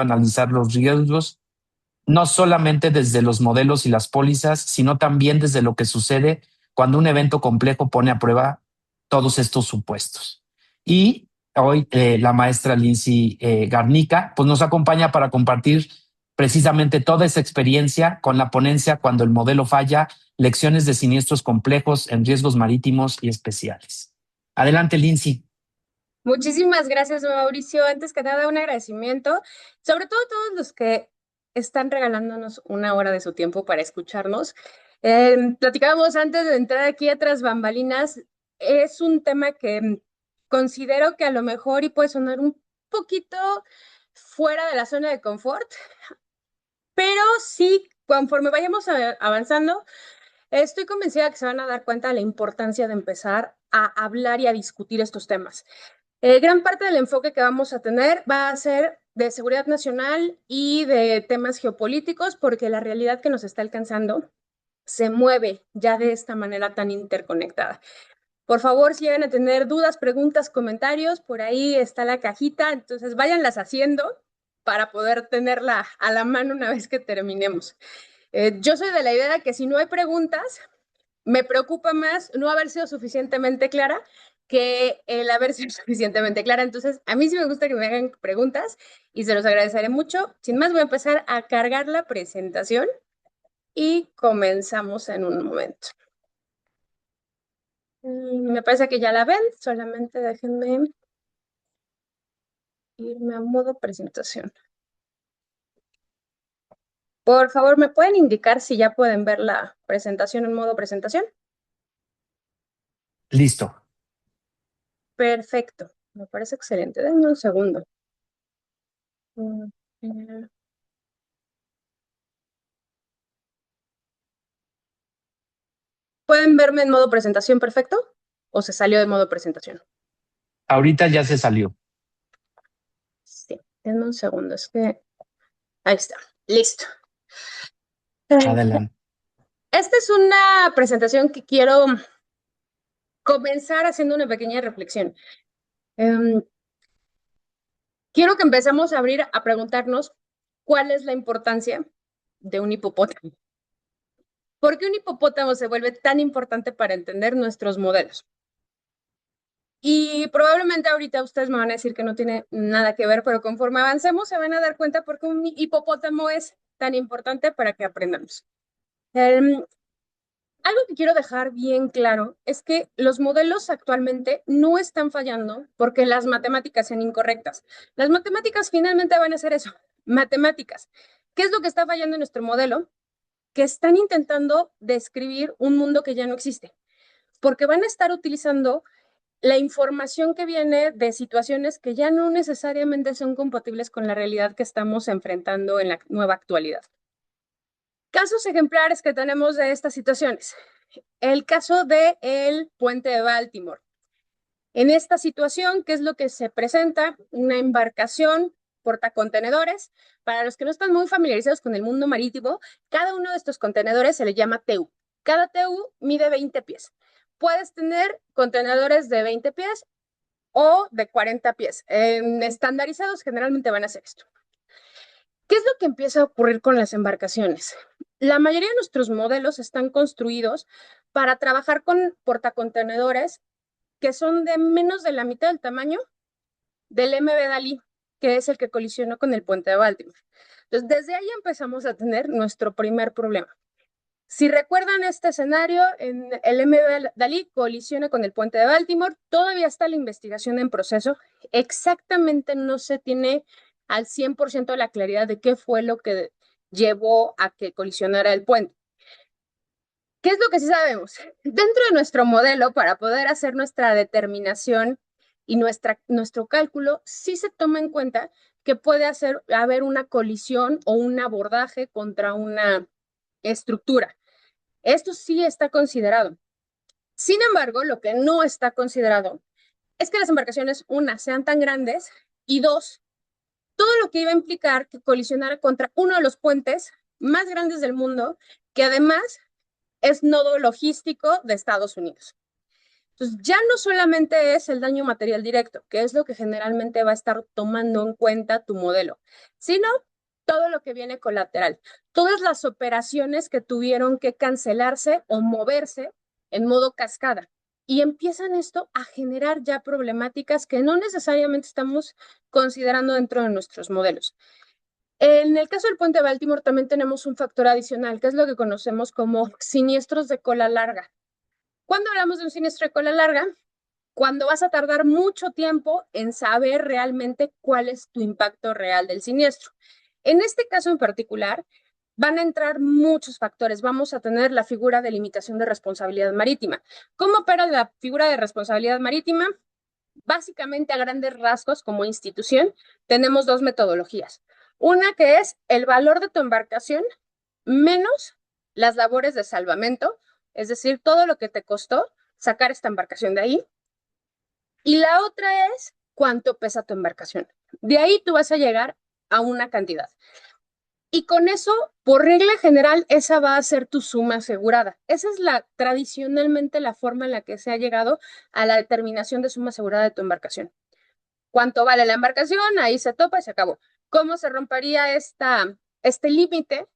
analizar los riesgos, no solamente desde los modelos y las pólizas, sino también desde lo que sucede cuando un evento complejo pone a prueba todos estos supuestos. Y hoy la maestra Lindsay Garnica pues nos acompaña para compartir precisamente toda esa experiencia con la ponencia Cuando el modelo falla, lecciones de siniestros complejos en riesgos marítimos y especiales. Adelante, Lindsay. Muchísimas gracias, Mauricio. Antes que nada, un agradecimiento, sobre todo a todos los que están regalándonos una hora de su tiempo para escucharnos. Platicábamos antes de entrar aquí a Tras Bambalinas, es un tema que considero que a lo mejor y puede sonar un poquito fuera de la zona de confort, pero sí, conforme vayamos avanzando, estoy convencida que se van a dar cuenta de la importancia de empezar a hablar y a discutir estos temas. Gran parte del enfoque que vamos a tener va a ser de seguridad nacional y de temas geopolíticos, porque la realidad que nos está alcanzando se mueve ya de esta manera tan interconectada. Por favor, si llegan a tener dudas, preguntas, comentarios, por ahí está la cajita, entonces váyanlas haciendo para poder tenerla a la mano una vez que terminemos. Yo soy de la idea de que si no hay preguntas, me preocupa más no haber sido suficientemente clara que el haber sido suficientemente clara. Entonces, a mí sí me gusta que me hagan preguntas y se los agradeceré mucho. Sin más, voy a empezar a cargar la presentación y comenzamos en un momento. Me parece que ya la ven, solamente déjenme irme a modo presentación. Por favor, ¿me pueden indicar si ya pueden ver la presentación en modo presentación? Listo. Perfecto, me parece excelente. Denme un segundo. Mm, eh, ¿Pueden verme en modo presentación perfecto? ¿O se salió de modo presentación? Ahorita ya se salió. Sí, denme un segundo, es que... Ahí está, listo. Eh, Adelante. Esta es una presentación que quiero comenzar haciendo una pequeña reflexión. Em, Quiero que empecemos a abrir a preguntarnos cuál es la importancia de un hipopótamo. ¿Por qué un hipopótamo se vuelve tan importante para entender nuestros modelos? Y probablemente ahorita ustedes me van a decir que no tiene nada que ver, pero conforme avancemos se van a dar cuenta por qué un hipopótamo es tan importante para que aprendamos. Em, Algo que quiero dejar bien claro es que los modelos actualmente no están fallando porque las matemáticas sean incorrectas. Las matemáticas finalmente van a ser eso, matemáticas. ¿Qué es lo que está fallando en nuestro modelo? Que están intentando describir un mundo que ya no existe, porque van a estar utilizando la información que viene de situaciones que ya no necesariamente son compatibles con la realidad que estamos enfrentando en la nueva actualidad. Casos ejemplares que tenemos de estas situaciones. El caso del puente de Baltimore. En esta situación, ¿qué es lo que se presenta? Una embarcación portacontenedores. Para los que no están muy familiarizados con el mundo marítimo, cada uno de estos contenedores se le llama TEU. Cada TEU mide 20 pies. Puedes tener contenedores de 20 pies o de 40 pies. Estandarizados generalmente van a ser esto. ¿Qué es lo que empieza a ocurrir con las embarcaciones? La mayoría de nuestros modelos están construidos para trabajar con portacontenedores que son de menos de la mitad del tamaño del MV Dalí, que es el que colisionó con el puente de Baltimore. Entonces, desde ahí empezamos a tener nuestro primer problema. Si recuerdan este escenario, en el MV Dalí colisiona con el puente de Baltimore, todavía está la investigación en proceso, exactamente no se tiene al 100% la claridad de qué fue lo que llevó a que colisionara el puente. ¿Qué es lo que sí sabemos? Dentro de nuestro modelo, para poder hacer nuestra determinación y nuestro cálculo, sí se toma en cuenta que puede haber una colisión o un abordaje contra una estructura. Esto sí está considerado. Sin embargo, lo que no está considerado es que las embarcaciones, una, sean tan grandes y dos, todo lo que iba a implicar que colisionara contra uno de los puentes más grandes del mundo, que además es nodo logístico de Estados Unidos. Entonces, ya no solamente es el daño material directo, que es lo que generalmente va a estar tomando en cuenta tu modelo, sino todo lo que viene colateral, todas las operaciones que tuvieron que cancelarse o moverse en modo cascada. Y empiezan esto a generar ya problemáticas que no necesariamente estamos considerando dentro de nuestros modelos. En el caso del puente de Baltimore también tenemos un factor adicional, que es lo que conocemos como siniestros de cola larga. Cuando hablamos de un siniestro de cola larga, cuando vas a tardar mucho tiempo en saber realmente cuál es tu impacto real del siniestro. En este caso en particular, van a entrar muchos factores. Vamos a tener la figura de limitación de responsabilidad marítima. ¿Cómo opera la figura de responsabilidad marítima? Básicamente, a grandes rasgos, como institución, tenemos dos metodologías. Una que es el valor de tu embarcación menos las labores de salvamento, es decir, todo lo que te costó sacar esta embarcación de ahí. Y la otra es cuánto pesa tu embarcación. De ahí tú vas a llegar a una cantidad. Y con eso, por regla general, esa va a ser tu suma asegurada. Esa es tradicionalmente la forma en la que se ha llegado a la determinación de suma asegurada de tu embarcación. ¿Cuánto vale la embarcación? Ahí se topa y se acabó. ¿Cómo se rompería este límite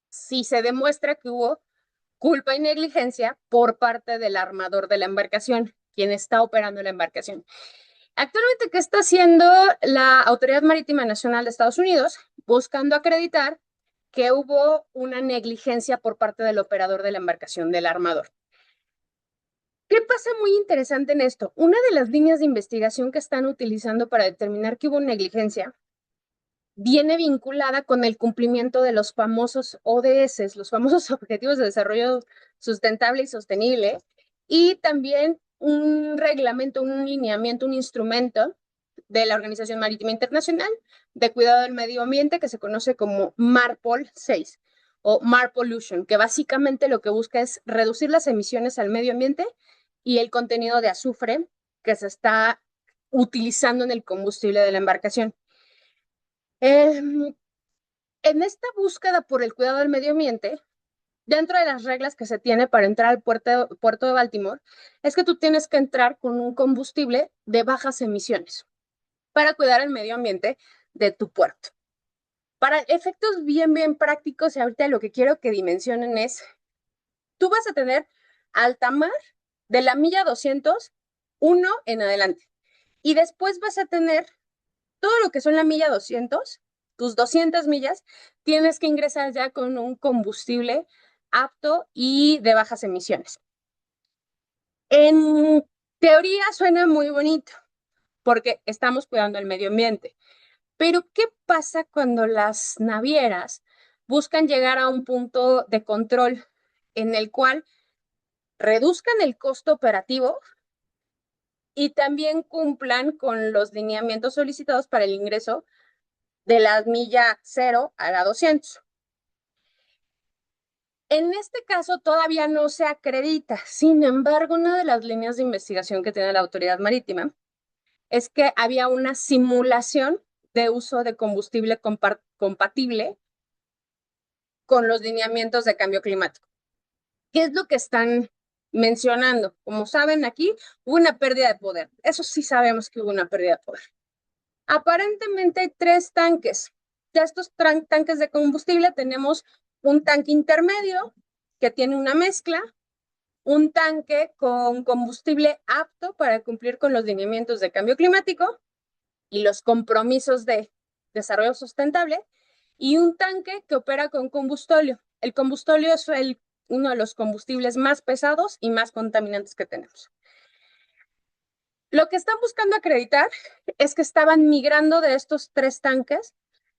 si se demuestra que hubo culpa y negligencia por parte del armador de la embarcación, quien está operando la embarcación? Actualmente, ¿qué está haciendo la Autoridad Marítima Nacional de Estados Unidos? Buscando acreditar que hubo una negligencia por parte del operador de la embarcación, del armador. ¿Qué pasa muy interesante en esto? Una de las líneas de investigación que están utilizando para determinar que hubo negligencia viene vinculada con el cumplimiento de los famosos ODS, los famosos Objetivos de Desarrollo Sustentable y Sostenible, y también un reglamento, un lineamiento, un instrumento de la Organización Marítima Internacional de Cuidado del Medio Ambiente que se conoce como MARPOL 6 o Mar Pollution, que básicamente lo que busca es reducir las emisiones al medio ambiente y el contenido de azufre que se está utilizando en el combustible de la embarcación. En esta búsqueda por el cuidado del medio ambiente, dentro de las reglas que se tiene para entrar al puerto de Baltimore, es que tú tienes que entrar con un combustible de bajas emisiones para cuidar el medio ambiente de tu puerto. Para efectos bien prácticos, y ahorita lo que quiero que dimensionen es, tú vas a tener alta mar de la milla 201 en adelante, y después vas a tener todo lo que son la milla 200, tus 200 millas, tienes que ingresar ya con un combustible apto y de bajas emisiones. En teoría suena muy bonito porque estamos cuidando el medio ambiente, pero ¿qué pasa cuando las navieras buscan llegar a un punto de control en el cual reduzcan el costo operativo y también cumplan con los lineamientos solicitados para el ingreso de la milla 0 a la 200? En este caso todavía no se acredita. Sin embargo, una de las líneas de investigación que tiene la Autoridad Marítima es que había una simulación de uso de combustible compatible con los lineamientos de cambio climático. ¿Qué es lo que están mencionando? Como saben, aquí hubo una pérdida de poder. Eso sí sabemos que hubo una pérdida de poder. Aparentemente hay tres tanques. De estos tanques de combustible tenemos un tanque intermedio que tiene una mezcla, un tanque con combustible apto para cumplir con los lineamientos de cambio climático y los compromisos de desarrollo sustentable, y un tanque que opera con combustóleo. El combustóleo es uno de los combustibles más pesados y más contaminantes que tenemos. Lo que están buscando acreditar es que estaban migrando de estos tres tanques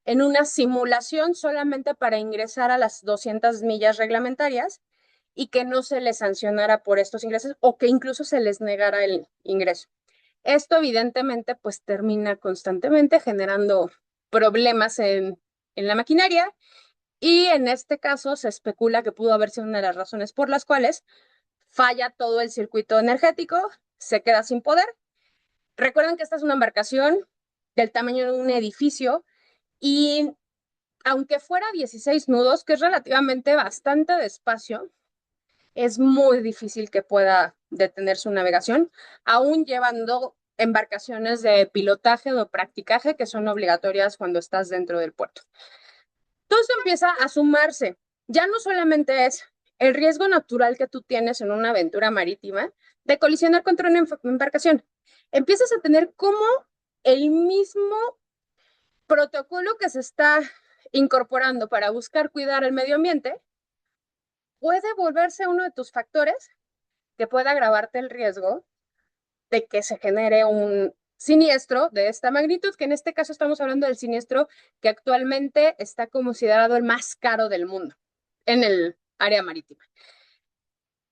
en una simulación solamente para ingresar a las 200 millas reglamentarias y que no se les sancionara por estos ingresos o que incluso se les negara el ingreso. Esto evidentemente pues termina constantemente generando problemas en la maquinaria, y en este caso se especula que pudo haber sido una de las razones por las cuales falla todo el circuito energético, se queda sin poder. Recuerden que esta es una embarcación del tamaño de un edificio y aunque fuera 16 nudos, que es relativamente bastante despacio, es muy difícil que pueda detener su navegación, aún llevando embarcaciones de pilotaje o practicaje que son obligatorias cuando estás dentro del puerto. Todo esto empieza a sumarse. Ya no solamente es el riesgo natural que tú tienes en una aventura marítima de colisionar contra una embarcación. Empiezas a tener como el mismo protocolo que se está incorporando para buscar cuidar el medio ambiente puede volverse uno de tus factores que pueda agravarte el riesgo de que se genere un siniestro de esta magnitud, que en este caso estamos hablando del siniestro que actualmente está considerado el más caro del mundo en el área marítima.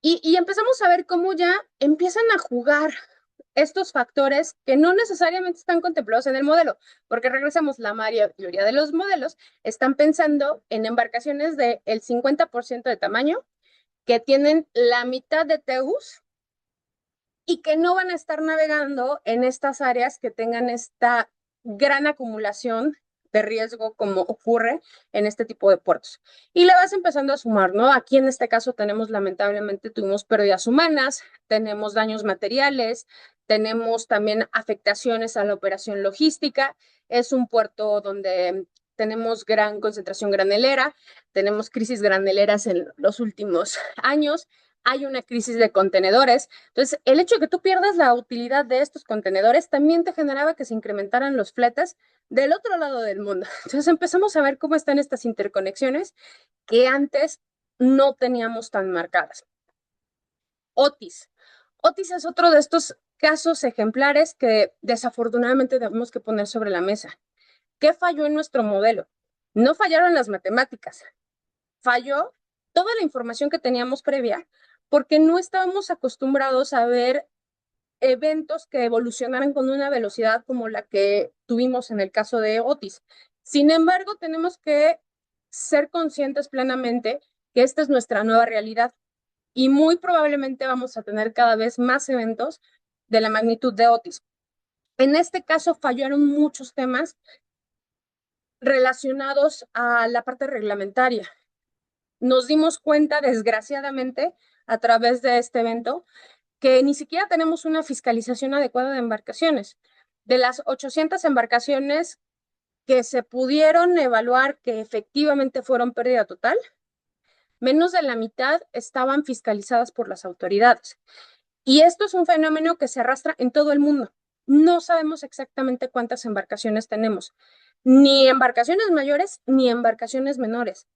Y empezamos a ver cómo ya empiezan a jugar estos factores que no necesariamente están contemplados en el modelo, porque regresamos, la mayoría de los modelos están pensando en embarcaciones del 50% de tamaño, que tienen la mitad de TEUs y que no van a estar navegando en estas áreas que tengan esta gran acumulación de riesgo como ocurre en este tipo de puertos. Y le vas empezando a sumar, ¿no? Aquí en este caso tenemos, lamentablemente, tuvimos pérdidas humanas, tenemos daños materiales, tenemos también afectaciones a la operación logística. Es un puerto donde tenemos gran concentración granelera, tenemos crisis graneleras en los últimos años, hay una crisis de contenedores. Entonces, el hecho de que tú pierdas la utilidad de estos contenedores también te generaba que se incrementaran los fletes del otro lado del mundo. Entonces, empezamos a ver cómo están estas interconexiones que antes no teníamos tan marcadas. Otis. Otis es otro de estos casos ejemplares que desafortunadamente tenemos que poner sobre la mesa. ¿Qué falló en nuestro modelo? No fallaron las matemáticas, falló toda la información que teníamos previa porque no estábamos acostumbrados a ver eventos que evolucionaran con una velocidad como la que tuvimos en el caso de Otis. Sin embargo, tenemos que ser conscientes plenamente que esta es nuestra nueva realidad y muy probablemente vamos a tener cada vez más eventos de la magnitud de Otis. En este caso fallaron muchos temas relacionados a la parte reglamentaria. Nos dimos cuenta, desgraciadamente, a través de este evento, que ni siquiera tenemos una fiscalización adecuada de embarcaciones. De las 800 embarcaciones que se pudieron evaluar que efectivamente fueron pérdida total, menos de la mitad estaban fiscalizadas por las autoridades. Y esto es un fenómeno que se arrastra en todo el mundo. No sabemos exactamente cuántas embarcaciones tenemos, ni embarcaciones mayores ni embarcaciones menores.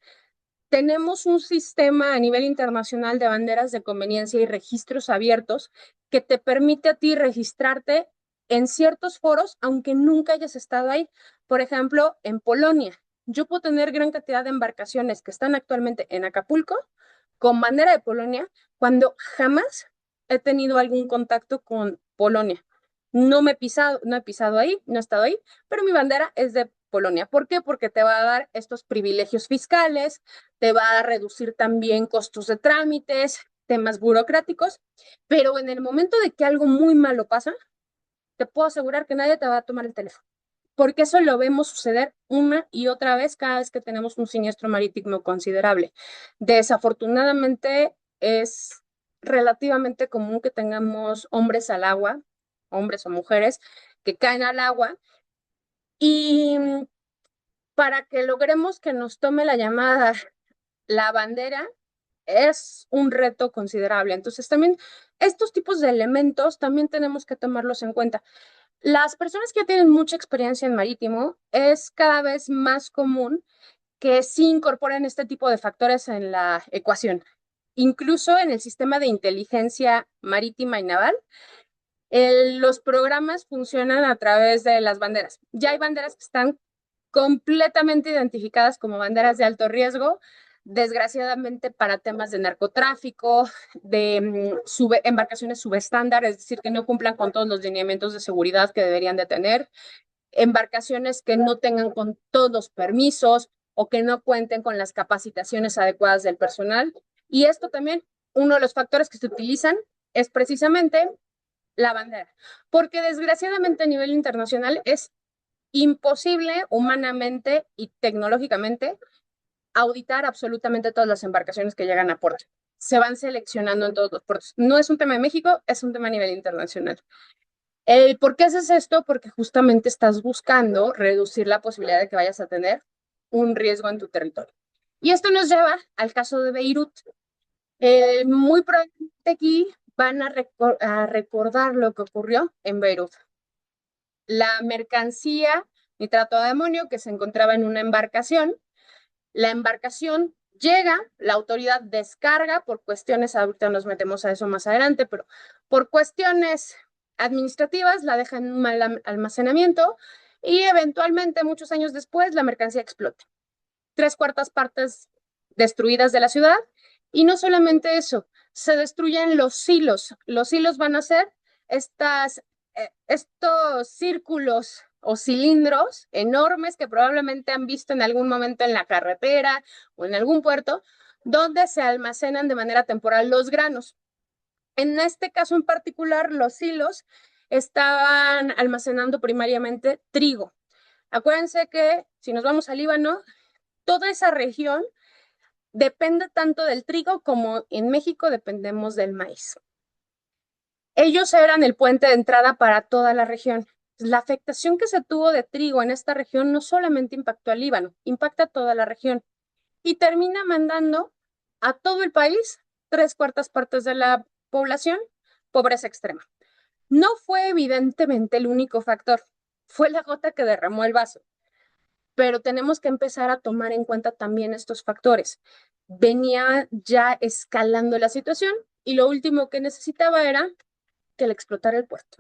Tenemos un sistema a nivel internacional de banderas de conveniencia y registros abiertos que te permite a ti registrarte en ciertos foros, aunque nunca hayas estado ahí. Por ejemplo, en Polonia, yo puedo tener gran cantidad de embarcaciones que están actualmente en Acapulco con bandera de Polonia, cuando jamás he tenido algún contacto con Polonia. No he pisado ahí, no he estado ahí, pero mi bandera es de Polonia. ¿Por qué? Porque te va a dar estos privilegios fiscales, te va a reducir también costos de trámites, temas burocráticos, pero en el momento de que algo muy malo pasa, te puedo asegurar que nadie te va a tomar el teléfono, porque eso lo vemos suceder una y otra vez cada vez que tenemos un siniestro marítimo considerable. Desafortunadamente es relativamente común que tengamos hombres al agua, hombres o mujeres, que caen al agua y para que logremos que nos tome la llamada la bandera es un reto considerable. Entonces, también estos tipos de elementos también tenemos que tomarlos en cuenta. Las personas que tienen mucha experiencia en marítimo es cada vez más común que sí incorporen este tipo de factores en la ecuación. Incluso en el sistema de inteligencia marítima y naval, los programas funcionan a través de las banderas. Ya hay banderas que están completamente identificadas como banderas de alto riesgo, desgraciadamente para temas de narcotráfico, de embarcaciones subestándar, es decir, que no cumplan con todos los lineamientos de seguridad que deberían de tener, embarcaciones que no tengan con todos los permisos o que no cuenten con las capacitaciones adecuadas del personal. Y esto también, uno de los factores que se utilizan es precisamente la bandera, porque desgraciadamente a nivel internacional es imposible humanamente y tecnológicamente auditar absolutamente todas las embarcaciones que llegan a puerto. Se van seleccionando en todos los puertos. No es un tema de México, es un tema a nivel internacional. ¿Por qué haces esto? Porque justamente estás buscando reducir la posibilidad de que vayas a tener un riesgo en tu territorio. Y esto nos lleva al caso de Beirut. Muy probablemente aquí van a recordar lo que ocurrió en Beirut. La mercancía nitrato de amonio que se encontraba en una embarcación, la embarcación llega, la autoridad descarga por cuestiones, ahorita nos metemos a eso más adelante, pero por cuestiones administrativas la deja en un mal almacenamiento y eventualmente muchos años después la mercancía explota. 3/4 partes destruidas de la ciudad y no solamente eso, se destruyen los silos. Los silos van a ser estos círculos o cilindros enormes que probablemente han visto en algún momento en la carretera o en algún puerto, donde se almacenan de manera temporal los granos. En este caso en particular, los silos estaban almacenando primariamente trigo. Acuérdense que si nos vamos al Líbano, toda esa región depende tanto del trigo como en México dependemos del maíz. Ellos eran el puente de entrada para toda la región. La afectación que se tuvo de trigo en esta región no solamente impactó al Líbano, impacta a toda la región y termina mandando a todo el país 3/4 partes de la población, pobreza extrema. No fue evidentemente el único factor, fue la gota que derramó el vaso, pero tenemos que empezar a tomar en cuenta también estos factores. Venía ya escalando la situación y lo último que necesitaba era que le explotara el puerto.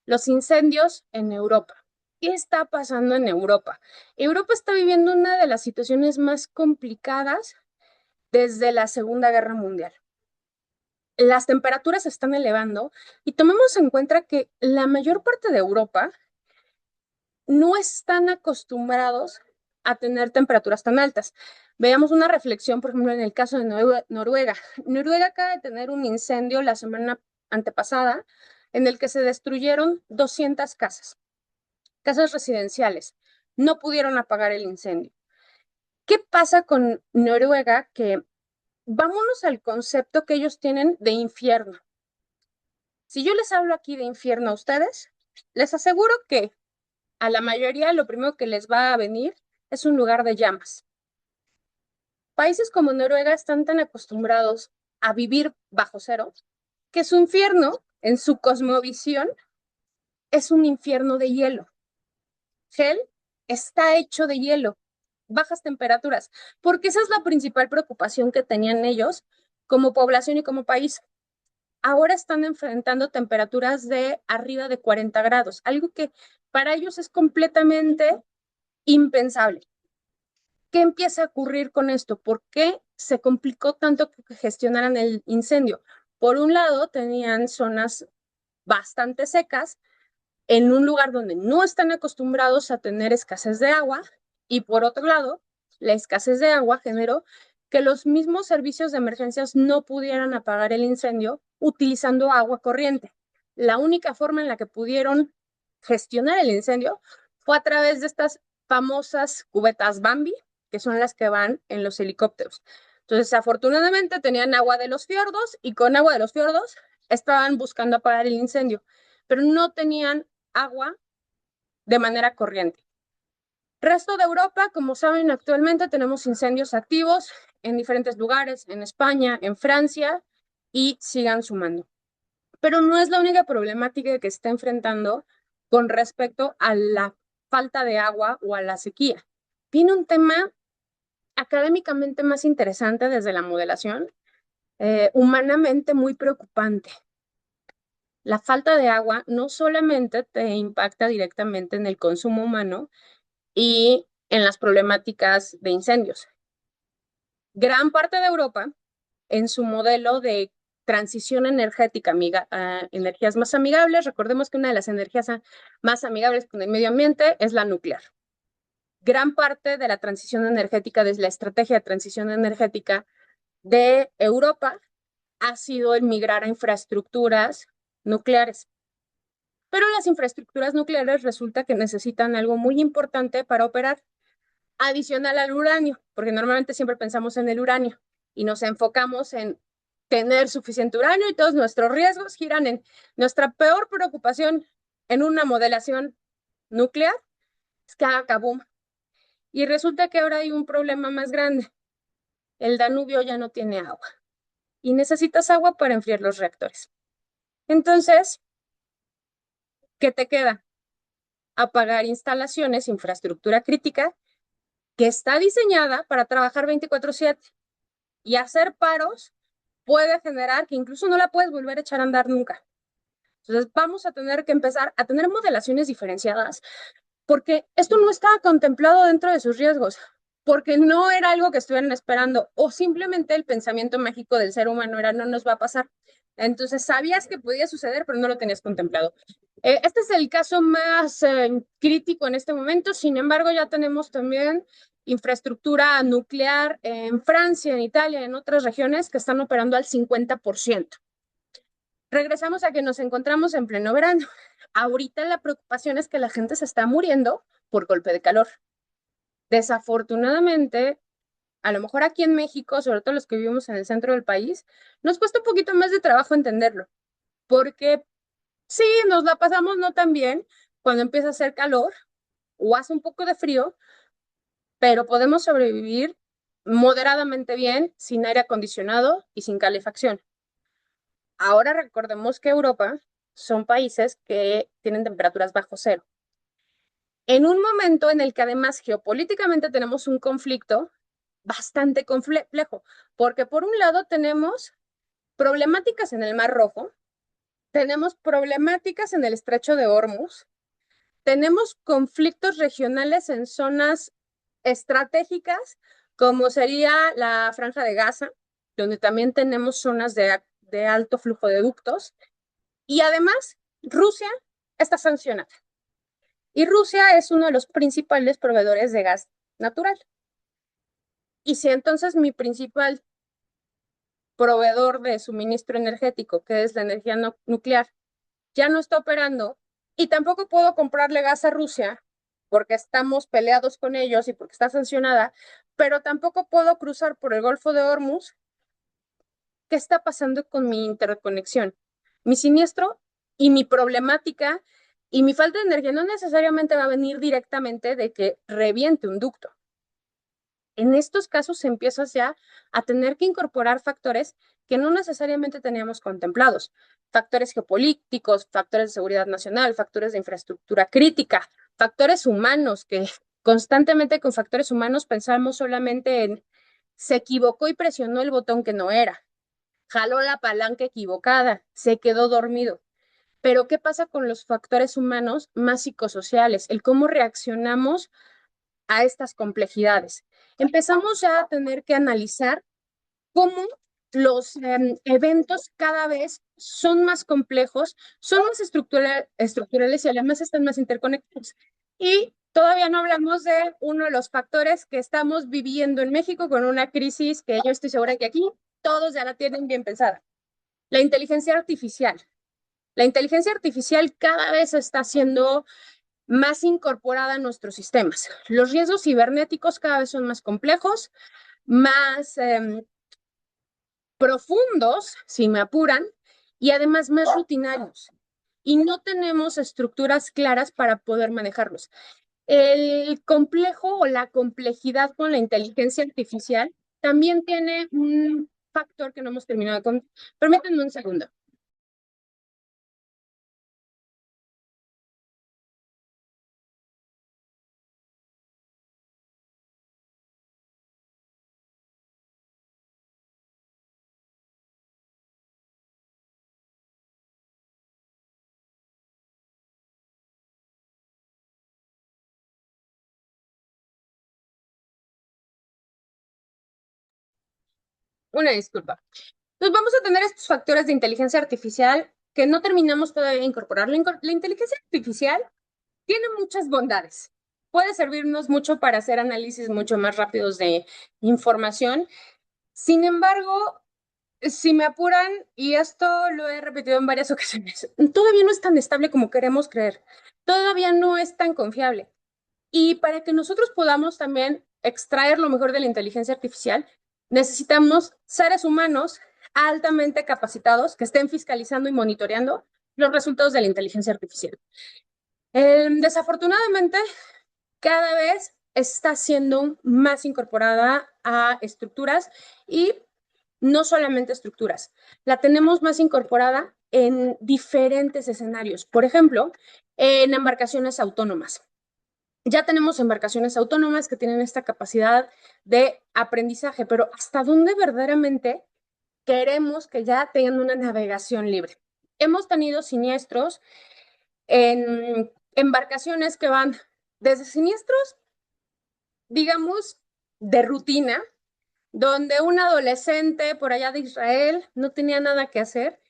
Los incendios en Europa. ¿Qué está pasando en Europa? Europa está viviendo una de las situaciones más complicadas desde la Segunda Guerra Mundial. Las temperaturas se están elevando y tomemos en cuenta que la mayor parte de Europa no están acostumbrados a tener temperaturas tan altas. Veamos una reflexión, por ejemplo, en el caso de Noruega. Noruega acaba de tener un incendio la semana antepasada en el que se destruyeron 200 casas, casas residenciales. No pudieron apagar el incendio. ¿Qué pasa con Noruega? Que vámonos al concepto que ellos tienen de infierno. Si yo les hablo aquí de infierno a ustedes, les aseguro que a la mayoría lo primero que les va a venir es un lugar de llamas. Países como Noruega están tan acostumbrados a vivir bajo cero que su infierno, en su cosmovisión, es un infierno de hielo. Hell está hecho de hielo, bajas temperaturas, porque esa es la principal preocupación que tenían ellos como población y como país. Ahora están enfrentando temperaturas de arriba de 40 grados, algo que para ellos es completamente impensable. ¿Qué empieza a ocurrir con esto? ¿Por qué se complicó tanto que gestionaran el incendio? Por un lado, tenían zonas bastante secas en un lugar donde no están acostumbrados a tener escasez de agua y por otro lado, la escasez de agua generó que los mismos servicios de emergencias no pudieran apagar el incendio utilizando agua corriente. La única forma en la que pudieron gestionar el incendio fue a través de estas famosas cubetas Bambi, que son las que van en los helicópteros. Entonces, afortunadamente tenían agua de los fiordos y con agua de los fiordos estaban buscando apagar el incendio, pero no tenían agua de manera corriente. Resto de Europa, como saben, actualmente tenemos incendios activos en diferentes lugares, en España, en Francia, y sigan sumando. Pero no es la única problemática que se está enfrentando con respecto a la falta de agua o a la sequía. Viene un tema académicamente más interesante desde la modelación, humanamente muy preocupante. La falta de agua no solamente te impacta directamente en el consumo humano y en las problemáticas de incendios. Gran parte de Europa, en su modelo de transición energética, energías más amigables, recordemos que una de las energías más amigables con el medio ambiente es la nuclear. Gran parte de la transición energética, desde la estrategia de transición energética de Europa, ha sido el migrar a infraestructuras nucleares. Pero las infraestructuras nucleares resulta que necesitan algo muy importante para operar: adicional al uranio, porque normalmente siempre pensamos en el uranio y nos enfocamos en tener suficiente uranio y todos nuestros riesgos giran en nuestra peor preocupación en una modelación nuclear, es que haga kaboom. Y resulta que ahora hay un problema más grande. El Danubio ya no tiene agua y necesitas agua para enfriar los reactores. Entonces, ¿qué te queda? Apagar instalaciones, infraestructura crítica que está diseñada para trabajar 24/7 y hacer paros puede generar que incluso no la puedes volver a echar a andar nunca. Entonces vamos a tener que empezar a tener modelaciones diferenciadas porque esto no estaba contemplado dentro de sus riesgos, porque no era algo que estuvieran esperando o simplemente el pensamiento mágico del ser humano era no nos va a pasar. Entonces sabías que podía suceder, pero no lo tenías contemplado. Este es el caso más crítico en este momento, sin embargo ya tenemos también infraestructura nuclear en Francia, en Italia, en otras regiones que están operando al 50%. Regresamos a que nos encontramos en pleno verano. Ahorita la preocupación es que la gente se está muriendo por golpe de calor. Desafortunadamente, a lo mejor aquí en México, sobre todo los que vivimos en el centro del país, nos cuesta un poquito más de trabajo entenderlo, porque sí, nos la pasamos no tan bien cuando empieza a hacer calor o hace un poco de frío, pero podemos sobrevivir moderadamente bien sin aire acondicionado y sin calefacción. Ahora recordemos que Europa son países que tienen temperaturas bajo cero. En un momento en el que además geopolíticamente tenemos un conflicto bastante complejo, porque por un lado tenemos problemáticas en el Mar Rojo, tenemos problemáticas en el Estrecho de Hormuz, tenemos conflictos regionales en zonas estratégicas, como sería la Franja de Gaza, donde también tenemos zonas de alto flujo de ductos, y además Rusia está sancionada. Y Rusia es uno de los principales proveedores de gas natural. Y si entonces mi principal proveedor de suministro energético, que es la energía nuclear, ya no está operando y tampoco puedo comprarle gas a Rusia porque estamos peleados con ellos y porque está sancionada, pero tampoco puedo cruzar por el Golfo de Hormuz, ¿qué está pasando con mi interconexión? Mi siniestro y mi problemática y mi falta de energía no necesariamente va a venir directamente de que reviente un ducto. En estos casos empiezas ya a tener que incorporar factores que no necesariamente teníamos contemplados. Factores geopolíticos, factores de seguridad nacional, factores de infraestructura crítica, factores humanos, que constantemente con factores humanos pensamos solamente en se equivocó y presionó el botón que no era, jaló la palanca equivocada, se quedó dormido. Pero ¿qué pasa con los factores humanos más psicosociales? El cómo reaccionamos a estas complejidades. Empezamos ya a tener que analizar cómo los eventos cada vez son más complejos, son más estructurales y además están más interconectados. Y todavía no hablamos de uno de los factores que estamos viviendo en México con una crisis que yo estoy segura que aquí todos ya la tienen bien pensada. La inteligencia artificial. La inteligencia artificial cada vez está siendo más incorporada a nuestros sistemas. Los riesgos cibernéticos cada vez son más complejos, más profundos, si me apuran, y además más rutinarios. Y no tenemos estructuras claras para poder manejarlos. El complejo o la complejidad con la inteligencia artificial también tiene un factor que no hemos terminado con. Permítanme un segundo. Una disculpa. Entonces vamos a tener estos factores de inteligencia artificial que no terminamos todavía de incorporar. La inteligencia artificial tiene muchas bondades. Puede servirnos mucho para hacer análisis mucho más rápidos de información. Sin embargo, si me apuran, y esto lo he repetido en varias ocasiones, todavía no es tan estable como queremos creer. Todavía no es tan confiable. Y para que nosotros podamos también extraer lo mejor de la inteligencia artificial, necesitamos seres humanos altamente capacitados que estén fiscalizando y monitoreando los resultados de la inteligencia artificial. Desafortunadamente, cada vez está siendo más incorporada a estructuras y no solamente estructuras, la tenemos más incorporada en diferentes escenarios. Por ejemplo, en embarcaciones autónomas. Ya tenemos embarcaciones autónomas que tienen esta capacidad de aprendizaje, pero ¿hasta dónde verdaderamente queremos que ya tengan una navegación libre? Hemos tenido siniestros en embarcaciones que van desde siniestros, digamos, de rutina, donde un adolescente por allá de Israel no tenía nada que hacer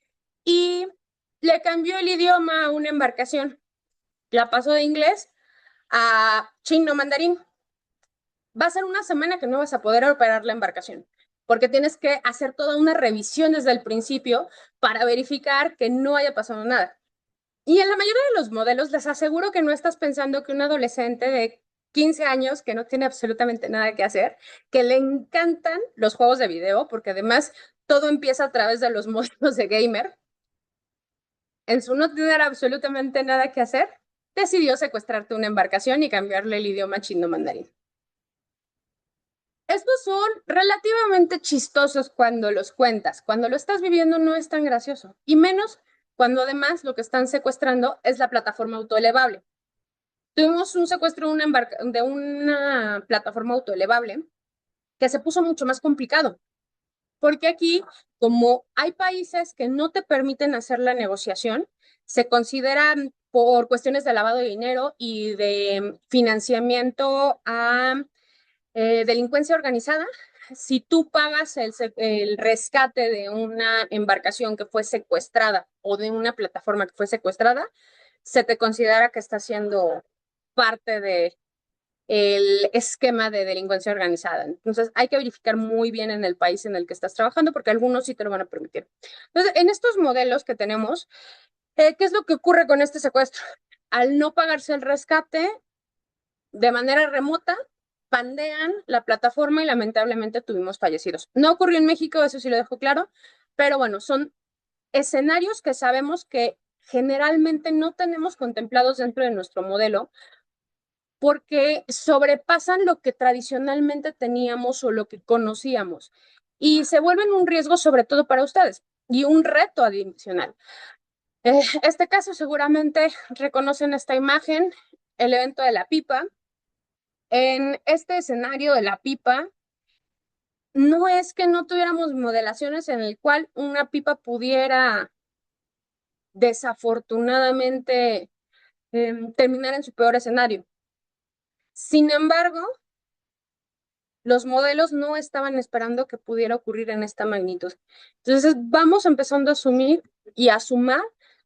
y le cambió el idioma a una embarcación. La pasó de inglés a chino mandarín. Va a ser una semana que no vas a poder operar la embarcación, porque tienes que hacer toda una revisión desde el principio para verificar que no haya pasado nada. Y en la mayoría de los modelos les aseguro que no estás pensando que un adolescente de 15 años que no tiene absolutamente nada que hacer, que le encantan los juegos de video, porque además todo empieza a través de los modelos de gamer, en su no tener absolutamente nada que hacer, decidió secuestrarte una embarcación y cambiarle el idioma chino mandarín. Estos son relativamente chistosos cuando los cuentas. Cuando lo estás viviendo no es tan gracioso. Y menos cuando además lo que están secuestrando es la plataforma autoelevable. Tuvimos un secuestro de una plataforma autoelevable que se puso mucho más complicado. Porque aquí, como hay países que no te permiten hacer la negociación, se consideran por cuestiones de lavado de dinero y de financiamiento a delincuencia organizada. Si tú pagas el rescate de una embarcación que fue secuestrada o de una plataforma que fue secuestrada, se te considera que está siendo parte de el esquema de delincuencia organizada. Entonces, hay que verificar muy bien en el país en el que estás trabajando, porque algunos sí te lo van a permitir. Entonces, en estos modelos que tenemos, ¿qué es lo que ocurre con este secuestro? Al no pagarse el rescate de manera remota, pandean la plataforma y lamentablemente tuvimos fallecidos. No ocurrió en México, eso sí lo dejo claro, pero bueno, son escenarios que sabemos que generalmente no tenemos contemplados dentro de nuestro modelo porque sobrepasan lo que tradicionalmente teníamos o lo que conocíamos y se vuelven un riesgo sobre todo para ustedes y un reto adicional. Este caso seguramente reconocen esta imagen, el evento de la pipa. En este escenario de la pipa, no es que no tuviéramos modelaciones en el cual una pipa pudiera desafortunadamente terminar en su peor escenario. Sin embargo, los modelos no estaban esperando que pudiera ocurrir en esta magnitud. Entonces, vamos empezando a asumir y a sumar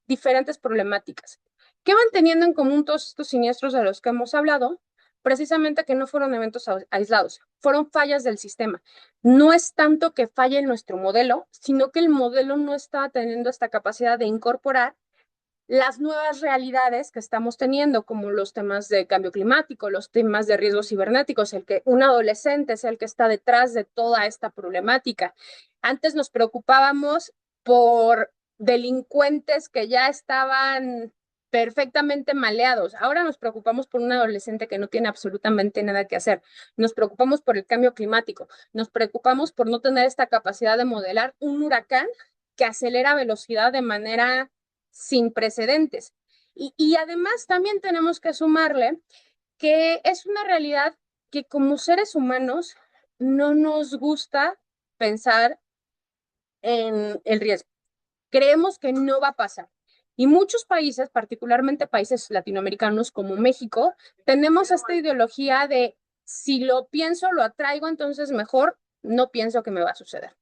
diferentes problemáticas. ¿Qué van teniendo en común todos estos siniestros de los que hemos hablado? Precisamente que no fueron eventos aislados, fueron fallas del sistema. No es tanto que falle nuestro modelo, sino que el modelo no está teniendo esta capacidad de incorporar las nuevas realidades que estamos teniendo, como los temas de cambio climático, los temas de riesgos cibernéticos, el que un adolescente es el que está detrás de toda esta problemática. Antes nos preocupábamos por delincuentes que ya estaban perfectamente maleados. Ahora nos preocupamos por un adolescente que no tiene absolutamente nada que hacer. Nos preocupamos por el cambio climático. Nos preocupamos por no tener esta capacidad de modelar un huracán que acelera velocidad de manera sin precedentes. Y además también tenemos que sumarle que es una realidad que como seres humanos no nos gusta pensar en el riesgo. Creemos que no va a pasar. Y muchos países, particularmente países latinoamericanos como México, tenemos esta ideología de si lo pienso, lo atraigo, entonces mejor no pienso que me va a suceder.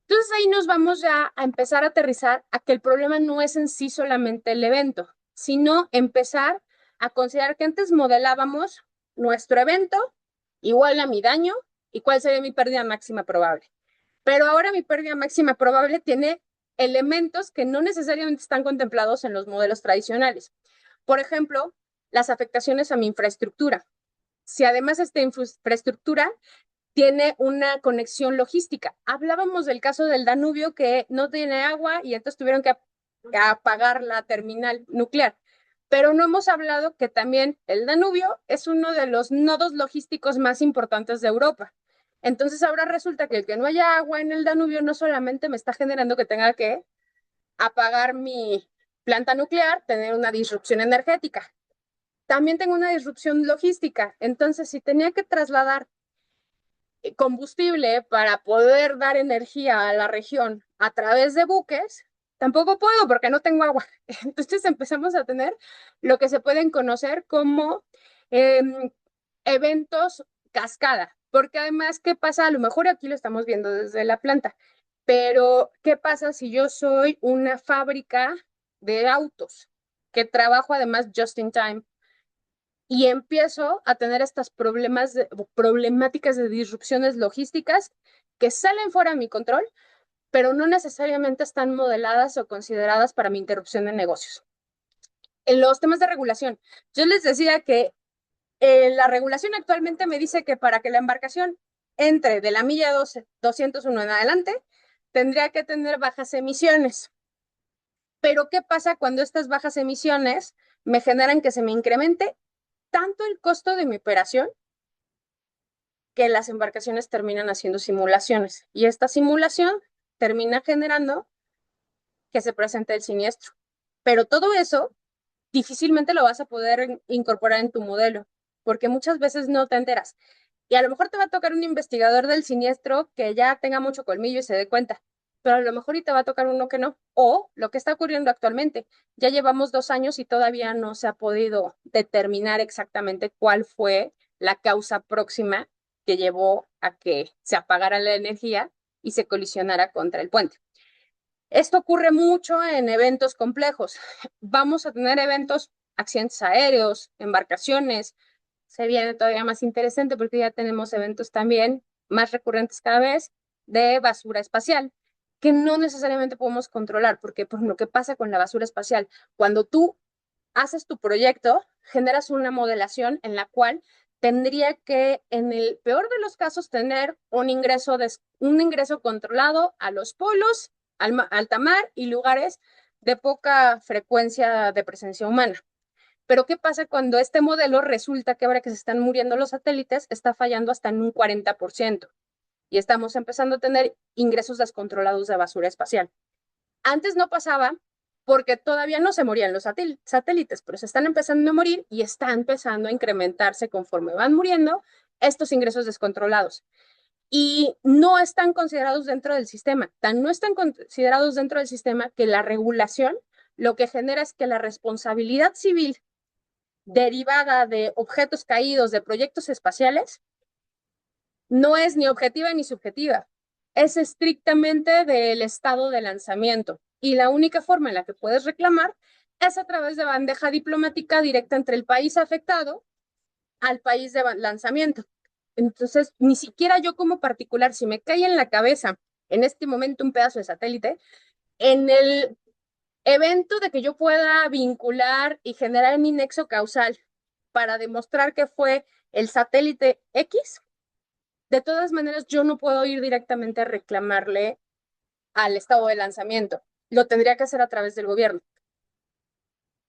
Entonces ahí nos vamos ya a empezar a aterrizar a que el problema no es en sí solamente el evento, sino empezar a considerar que antes modelábamos nuestro evento igual a mi daño y cuál sería mi pérdida máxima probable. Pero ahora mi pérdida máxima probable tiene elementos que no necesariamente están contemplados en los modelos tradicionales. Por ejemplo, las afectaciones a mi infraestructura. si además esta infraestructura tiene una conexión logística. Hablábamos del caso del Danubio que no tiene agua y entonces tuvieron que apagar la terminal nuclear. Pero no hemos hablado que también el Danubio es uno de los nodos logísticos más importantes de Europa. Entonces ahora resulta que el que no haya agua en el Danubio no solamente me está generando que tenga que apagar mi planta nuclear, tener una disrupción energética, también tengo una disrupción logística. Entonces, si tenía que trasladar combustible para poder dar energía a la región a través de buques, tampoco puedo porque no tengo agua. Entonces empezamos a tener lo que se pueden conocer como eh, eventos cascada, porque además, ¿qué pasa? A lo mejor aquí lo estamos viendo desde la planta, pero ¿qué pasa si yo soy una fábrica de autos que trabajo además just in time? Y empiezo a tener estas problemáticas de disrupciones logísticas que salen fuera de mi control, pero no necesariamente están modeladas o consideradas para mi interrupción de negocios. En los temas de regulación, yo les decía que la regulación actualmente me dice que para que la embarcación entre de la milla 12, 201 en adelante, tendría que tener bajas emisiones. Pero ¿qué pasa cuando estas bajas emisiones me generan que se me incremente tanto el costo de mi operación que las embarcaciones terminan haciendo simulaciones y esta simulación termina generando que se presente el siniestro? Pero todo eso difícilmente lo vas a poder incorporar en tu modelo, porque muchas veces no te enteras. Y a lo mejor te va a tocar un investigador del siniestro que ya tenga mucho colmillo y se dé cuenta, pero a lo mejor y te va a tocar uno que no. O lo que está ocurriendo actualmente, ya llevamos 2 años y todavía no se ha podido determinar exactamente cuál fue la causa próxima que llevó a que se apagara la energía y se colisionara contra el puente. Esto ocurre mucho en eventos complejos. Vamos a tener eventos, accidentes aéreos, embarcaciones. Se viene todavía más interesante porque ya tenemos eventos también más recurrentes cada vez de basura espacial, que no necesariamente podemos controlar, porque por lo que pasa con la basura espacial, cuando tú haces tu proyecto, generas una modelación en la cual tendría que, en el peor de los casos, tener un ingreso controlado a los polos, alta mar y lugares de poca frecuencia de presencia humana. Pero ¿qué pasa cuando este modelo resulta que ahora que se están muriendo los satélites está fallando hasta en un 40% y estamos empezando a tener ingresos descontrolados de basura espacial? Antes no pasaba porque todavía no se morían los satélites, pero se están empezando a morir y está empezando a incrementarse conforme van muriendo estos ingresos descontrolados. Y no están considerados dentro del sistema. Tan no están considerados dentro del sistema que la regulación lo que genera es que la responsabilidad civil derivada de objetos caídos de proyectos espaciales no es ni objetiva ni subjetiva, es estrictamente del estado de lanzamiento. Y la única forma en la que puedes reclamar es a través de bandeja diplomática directa entre el país afectado al país de lanzamiento. Entonces, ni siquiera yo como particular, si me cae en la cabeza en este momento un pedazo de satélite, en el evento de que yo pueda vincular y generar mi nexo causal para demostrar que fue el satélite X, de todas maneras yo no puedo ir directamente a reclamarle al estado de lanzamiento. Lo tendría que hacer a través del gobierno.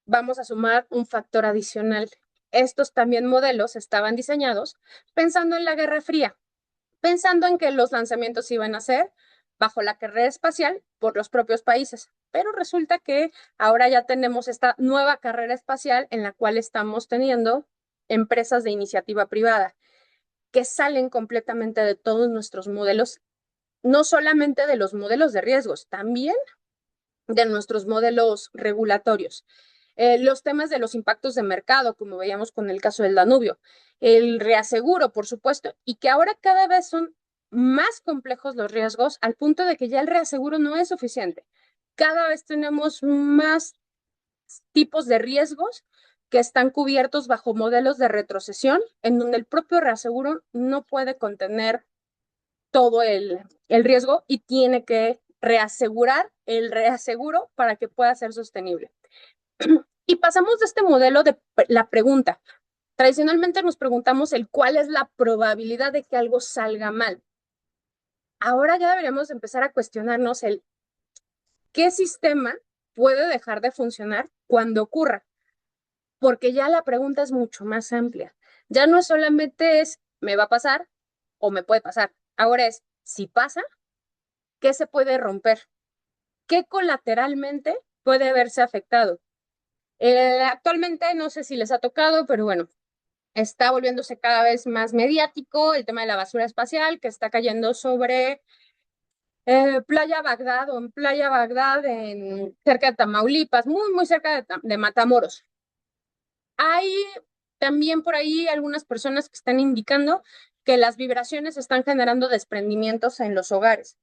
Vamos a sumar un factor adicional. Estos también modelos estaban diseñados pensando en la Guerra Fría, pensando en que los lanzamientos iban a ser bajo la carrera espacial por los propios países. Pero resulta que ahora ya tenemos esta nueva carrera espacial en la cual estamos teniendo empresas de iniciativa privada que salen completamente de todos nuestros modelos, no solamente de los modelos de riesgos, también de nuestros modelos regulatorios. Los temas de los impactos de mercado, como veíamos con el caso del Danubio, el reaseguro, por supuesto, y que ahora cada vez son más complejos los riesgos al punto de que ya el reaseguro no es suficiente. Cada vez tenemos más tipos de riesgos que están cubiertos bajo modelos de retrocesión, en donde el propio reaseguro no puede contener todo el riesgo y tiene que reasegurar el reaseguro para que pueda ser sostenible. Y pasamos de este modelo de la pregunta, Tradicionalmente nos preguntamos el cuál es la probabilidad de que algo salga mal. Ahora ya deberíamos empezar a cuestionarnos el qué sistema puede dejar de funcionar cuando ocurra, porque ya la pregunta es mucho más amplia. Ya no solamente es, ¿me va a pasar o me puede pasar? Ahora es, si pasa, ¿qué se puede romper? ¿Qué colateralmente puede verse afectado? Actualmente, no sé si les ha tocado, pero bueno, está volviéndose cada vez más mediático el tema de la basura espacial que está cayendo sobre Playa Bagdad o en Playa Bagdad, cerca de Tamaulipas, muy, muy cerca de Matamoros. Hay también por ahí algunas personas que están indicando que las vibraciones están generando desprendimientos en los hogares.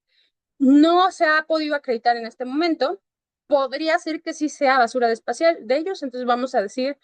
No se ha podido acreditar en este momento. Podría ser que sí sea basura espacial de ellos, entonces vamos a decir,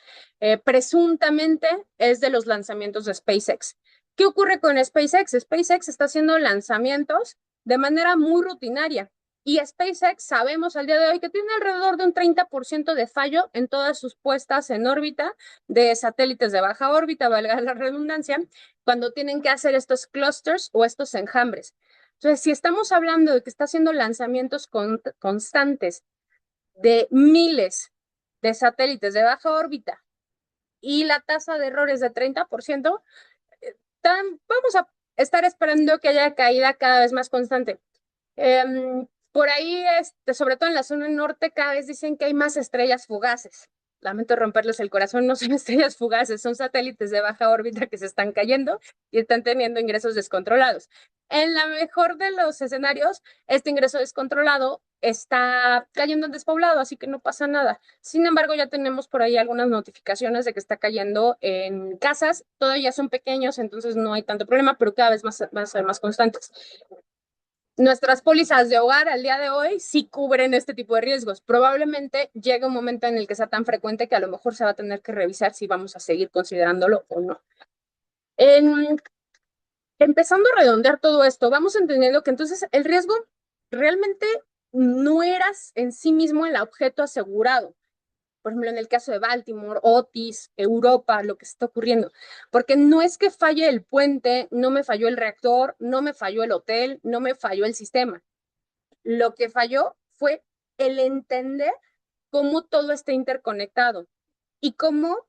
presuntamente es de los lanzamientos de SpaceX. ¿Qué ocurre con SpaceX? SpaceX está haciendo lanzamientos de manera muy rutinaria y SpaceX sabemos al día de hoy que tiene alrededor de un 30% de fallo en todas sus puestas en órbita de satélites de baja órbita, valga la redundancia, cuando tienen que hacer estos clusters o estos enjambres. Entonces, si estamos hablando de que está haciendo lanzamientos constantes de miles de satélites de baja órbita y la tasa de errores de 30%, vamos a estar esperando que haya caída cada vez más constante. Por ahí, sobre todo en la zona norte, cada vez dicen que hay más estrellas fugaces. Lamento romperles el corazón, no son estrellas fugaces, son satélites de baja órbita que se están cayendo y están teniendo ingresos descontrolados. En la mejor de los escenarios, este ingreso descontrolado está cayendo en despoblado, así que no pasa nada. Sin embargo, ya tenemos por ahí algunas notificaciones de que está cayendo en casas. Todavía son pequeños, entonces no hay tanto problema, pero cada vez van a ser más constantes. Nuestras pólizas de hogar al día de hoy sí cubren este tipo de riesgos. Probablemente llegue un momento en el que sea tan frecuente que a lo mejor se va a tener que revisar si vamos a seguir considerándolo o no. En, Empezando a redondear todo esto, vamos entendiendo que entonces el riesgo realmente no era en sí mismo el objeto asegurado. Por ejemplo, en el caso de Baltimore, Otis, Europa, lo que está ocurriendo. Porque no es que falle el puente, no me falló el reactor, no me falló el hotel, no me falló el sistema. Lo que falló fue el entender cómo todo está interconectado y cómo,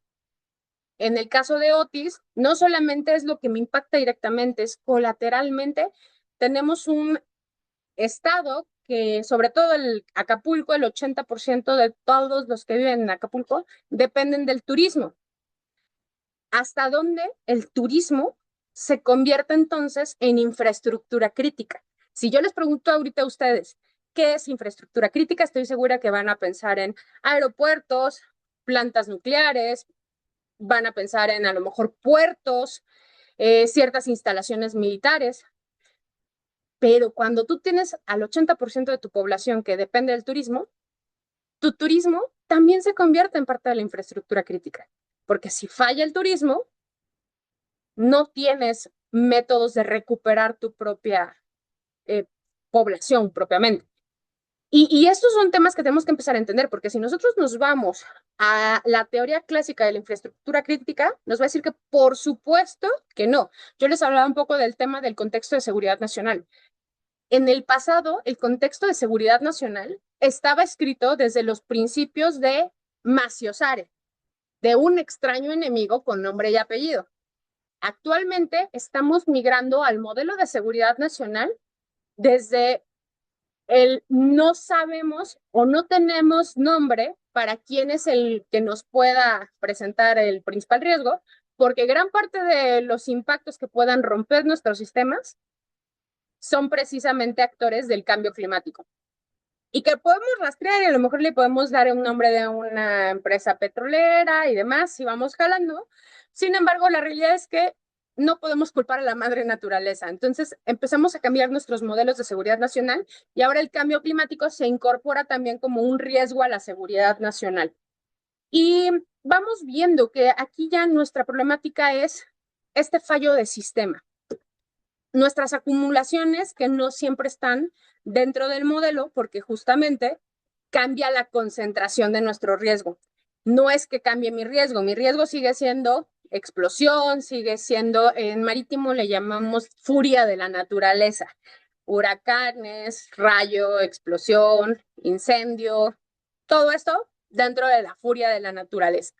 en el caso de Otis, no solamente es lo que me impacta directamente, es colateralmente, tenemos un estado que, sobre todo el Acapulco, el 80% de todos los que viven en Acapulco dependen del turismo. ¿Hasta dónde el turismo se convierte entonces en infraestructura crítica? Si yo les pregunto ahorita a ustedes, ¿qué es infraestructura crítica? Estoy segura que van a pensar en aeropuertos, plantas nucleares, van a pensar en a lo mejor puertos, ciertas instalaciones militares. Pero cuando tú tienes al 80% de tu población que depende del turismo, tu turismo también se convierte en parte de la infraestructura crítica. Porque si falla el turismo, no tienes métodos de recuperar tu propia eh, población propiamente. Y estos son temas que tenemos que empezar a entender, porque si nosotros nos vamos a la teoría clásica de la infraestructura crítica, nos va a decir que por supuesto que no. Yo les hablaba un poco del tema del contexto de seguridad nacional. En el pasado, el contexto de seguridad nacional estaba escrito desde los principios de Maciosare, de un extraño enemigo con nombre y apellido. Actualmente estamos migrando al modelo de seguridad nacional desde el no sabemos o no tenemos nombre para quién es el que nos pueda presentar el principal riesgo, porque gran parte de los impactos que puedan romper nuestros sistemas son precisamente actores del cambio climático y que podemos rastrear y a lo mejor le podemos dar un nombre de una empresa petrolera y demás y vamos jalando. Sin embargo, la realidad es que no podemos culpar a la madre naturaleza. Entonces empezamos a cambiar nuestros modelos de seguridad nacional y ahora el cambio climático se incorpora también como un riesgo a la seguridad nacional. Y vamos viendo que aquí ya nuestra problemática es este fallo de sistema. Nuestras acumulaciones que no siempre están dentro del modelo porque justamente cambia la concentración de nuestro riesgo. No es que cambie mi riesgo sigue siendo explosión, sigue siendo, en marítimo le llamamos furia de la naturaleza, huracanes, rayo, explosión, incendio, todo esto dentro de la furia de la naturaleza.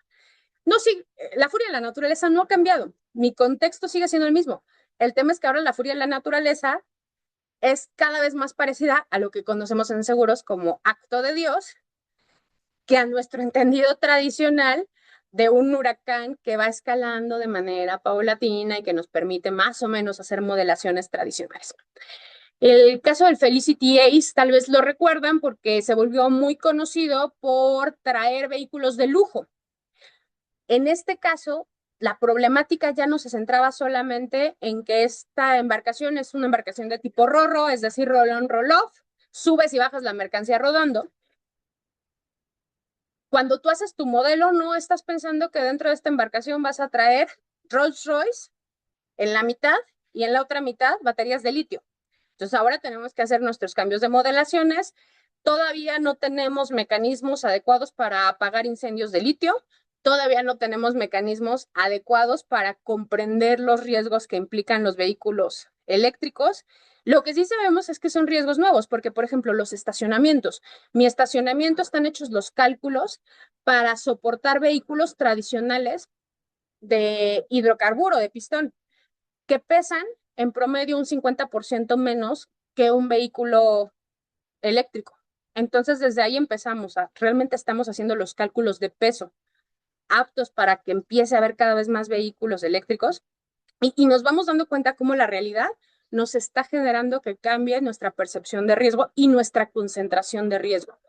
No, sí, la furia de la naturaleza no ha cambiado, mi contexto sigue siendo el mismo. El tema es que ahora la furia de la naturaleza es cada vez más parecida a lo que conocemos en seguros como acto de Dios, que a nuestro entendido tradicional de un huracán que va escalando de manera paulatina y que nos permite más o menos hacer modelaciones tradicionales. El caso del Felicity Ace tal vez lo recuerdan porque se volvió muy conocido por traer vehículos de lujo. En este caso, la problemática ya no se centraba solamente en que esta embarcación es una embarcación de tipo rorro, es decir, roll-on, roll-off, subes y bajas la mercancía rodando. Cuando tú haces tu modelo, no estás pensando que dentro de esta embarcación vas a traer Rolls Royce en la mitad y en la otra mitad baterías de litio. Entonces ahora tenemos que hacer nuestros cambios de modelaciones. Todavía no tenemos mecanismos adecuados para apagar incendios de litio. Todavía no tenemos mecanismos adecuados para comprender los riesgos que implican los vehículos eléctricos. Lo que sí sabemos es que son riesgos nuevos, porque, por ejemplo, los estacionamientos. Mi estacionamiento están hechos los cálculos para soportar vehículos tradicionales de hidrocarburo, de pistón, que pesan en promedio un 50% menos que un vehículo eléctrico. Entonces, desde ahí empezamos realmente estamos haciendo los cálculos de peso aptos para que empiece a haber cada vez más vehículos eléctricos y nos vamos dando cuenta cómo la realidad nos está generando que cambie nuestra percepción de riesgo y nuestra concentración de riesgo.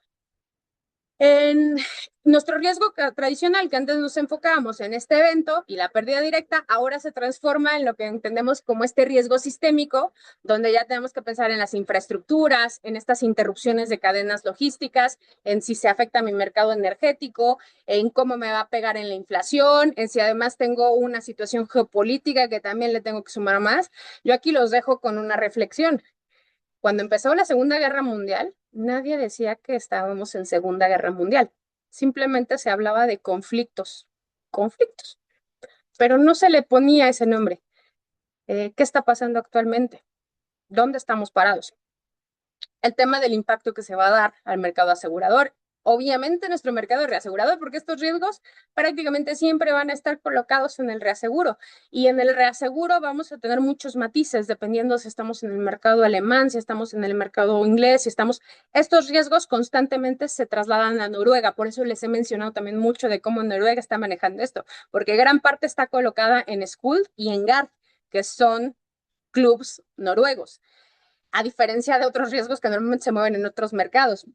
En nuestro riesgo tradicional, que antes nos enfocábamos en este evento y la pérdida directa, ahora se transforma en lo que entendemos como este riesgo sistémico, donde ya tenemos que pensar en las infraestructuras, en estas interrupciones de cadenas logísticas, en si se afecta a mi mercado energético, en cómo me va a pegar en la inflación, en si además tengo una situación geopolítica que también le tengo que sumar más. Yo aquí los dejo con una reflexión. Cuando empezó la Segunda Guerra Mundial, nadie decía que estábamos en Segunda Guerra Mundial. Simplemente se hablaba de conflictos, pero no se le ponía ese nombre. ¿Qué está pasando actualmente? ¿Dónde estamos parados? El tema del impacto que se va a dar al mercado asegurador, obviamente nuestro mercado reasegurador, porque estos riesgos prácticamente siempre van a estar colocados en el reaseguro. Y en el reaseguro vamos a tener muchos matices, dependiendo si estamos en el mercado alemán, si estamos en el mercado inglés, si estamos... Estos riesgos constantemente se trasladan a Noruega, por eso les he mencionado también mucho de cómo Noruega está manejando esto, porque gran parte está colocada en Skuld y en Gard, que son clubs noruegos, a diferencia de otros riesgos que normalmente se mueven en otros mercados.